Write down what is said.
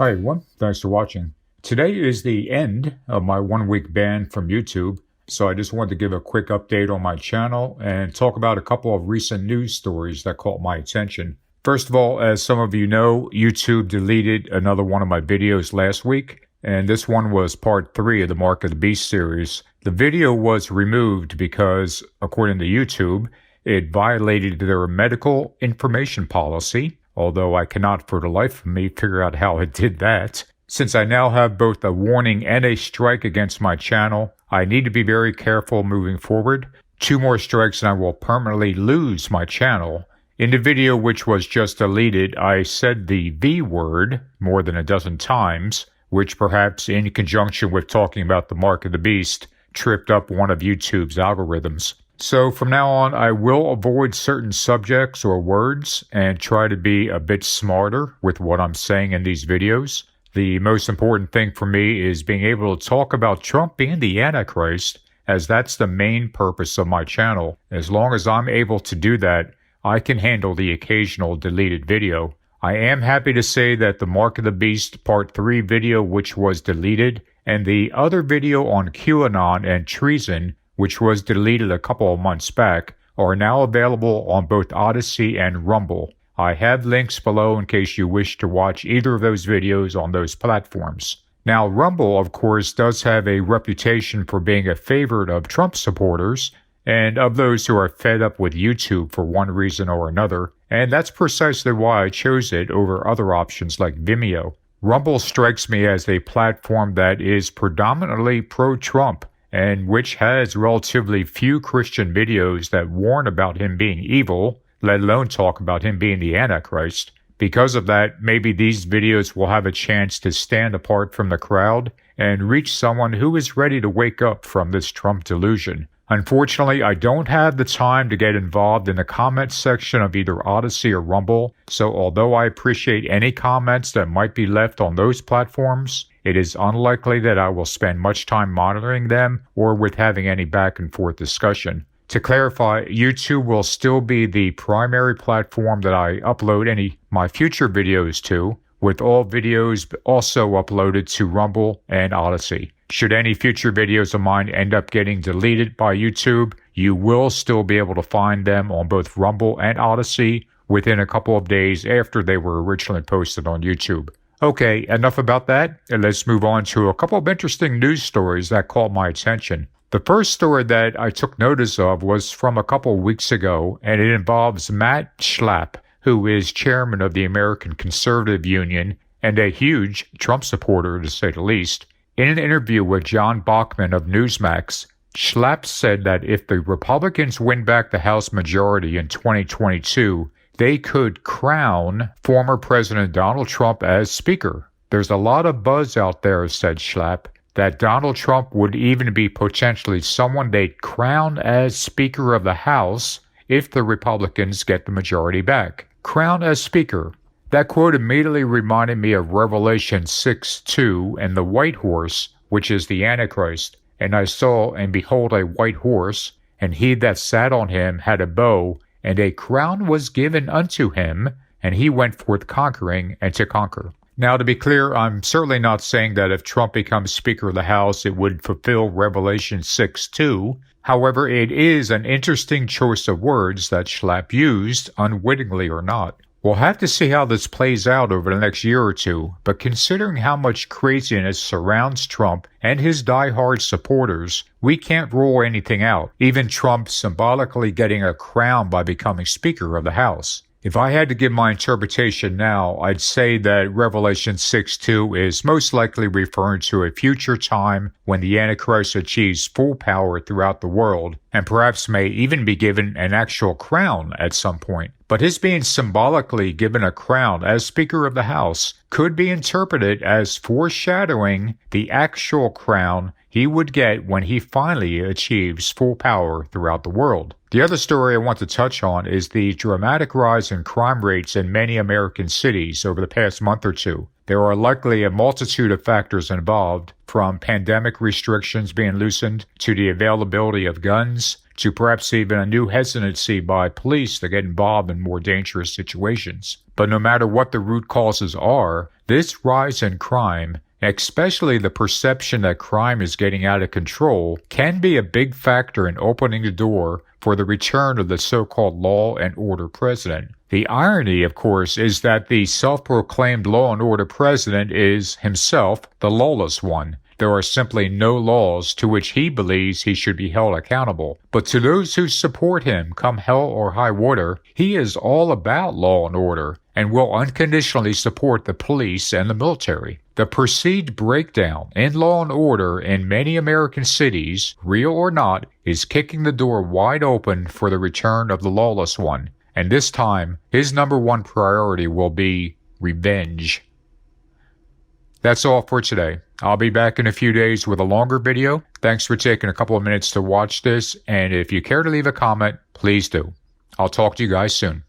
Hi everyone, thanks for watching. Today is the end of my 1 week ban from YouTube, so I just wanted to give a quick update on my channel and talk about a couple of recent news stories that caught my attention. First of all, as some of you know, YouTube deleted another one of my videos last week, and this one was part 3 of the Mark of the Beast series. The video was removed because, according to YouTube, it violated their medical information policy, although I cannot for the life of me figure out how it did that. Since I now have both a warning and a strike against my channel, I need to be very careful moving forward. 2 more strikes and I will permanently lose my channel. In the video which was just deleted, I said the V word more than a dozen times, which perhaps in conjunction with talking about the Mark of the Beast tripped up one of YouTube's algorithms. So from now on, I will avoid certain subjects or words and try to be a bit smarter with what I'm saying in these videos. The most important thing for me is being able to talk about Trump being the Antichrist, as that's the main purpose of my channel. As long as I'm able to do that, I can handle the occasional deleted video. I am happy to say that the Mark of the Beast Part 3 video, which was deleted, and the other video on QAnon and Treason, which was deleted a couple of months back, are now available on both Odyssey and Rumble. I have links below in case you wish to watch either of those videos on those platforms. Now, Rumble, of course, does have a reputation for being a favorite of Trump supporters and of those who are fed up with YouTube for one reason or another, and that's precisely why I chose it over other options like Vimeo. Rumble strikes me as a platform that is predominantly pro-Trump, and which has relatively few Christian videos that warn about him being evil, let alone talk about him being the Antichrist. Because of that, maybe these videos will have a chance to stand apart from the crowd and reach someone who is ready to wake up from this Trump delusion. Unfortunately, I don't have the time to get involved in the comments section of either Odyssey or Rumble, so although I appreciate any comments that might be left on those platforms, it is unlikely that I will spend much time monitoring them or with having any back and forth discussion. To clarify, YouTube will still be the primary platform that I upload my future videos to, with all videos also uploaded to Rumble and Odyssey. Should any future videos of mine end up getting deleted by YouTube, you will still be able to find them on both Rumble and Odyssey within a couple of days after they were originally posted on YouTube. Okay, enough about that, and let's move on to a couple of interesting news stories that caught my attention. The first story that I took notice of was from a couple of weeks ago, and it involves Matt Schlapp, who is chairman of the American Conservative Union and a huge Trump supporter, to say the least. In an interview with John Bachman of Newsmax, Schlapp said that if the Republicans win back the House majority in 2022, they could crown former President Donald Trump as Speaker. There's a lot of buzz out there, said Schlapp, that Donald Trump would even be potentially someone they'd crown as Speaker of the House if the Republicans get the majority back. Crown as Speaker. That quote immediately reminded me of Revelation 6:2 and the white horse, which is the Antichrist. And I saw, and behold, a white horse, and he that sat on him had a bow, and a crown was given unto him, and he went forth conquering and to conquer. Now, to be clear, I'm certainly not saying that if Trump becomes Speaker of the House, it would fulfill Revelation 6:2. However, it is an interesting choice of words that Schlapp used, unwittingly or not. We'll have to see how this plays out over the next year or two, but considering how much craziness surrounds Trump and his die-hard supporters, we can't rule anything out, even Trump symbolically getting a crown by becoming Speaker of the House. If I had to give my interpretation now, I'd say that Revelation 6:2 is most likely referring to a future time when the Antichrist achieves full power throughout the world, and perhaps may even be given an actual crown at some point. But his being symbolically given a crown as Speaker of the House could be interpreted as foreshadowing the actual crown he would get when he finally achieves full power throughout the world. The other story I want to touch on is the dramatic rise in crime rates in many American cities over the past month or two. There are likely a multitude of factors involved, from pandemic restrictions being loosened to the availability of guns to perhaps even a new hesitancy by police to get involved in more dangerous situations. But no matter what the root causes are, This rise in crime, especially the perception that crime is getting out of control, can be a big factor in opening the door for the return of the so-called law and order president. The irony, of course, is that the self-proclaimed law and order president is himself the lawless one. There are simply no laws to which he believes he should be held accountable. But to those who support him, come hell or high water, he is all about law and order and will unconditionally support the police and the military. The perceived breakdown in law and order in many American cities, real or not, is kicking the door wide open for the return of the lawless one. And this time, his number one priority will be revenge. That's all for today. I'll be back in a few days with a longer video. Thanks for taking a couple of minutes to watch this, and if you care to leave a comment, please do. I'll talk to you guys soon.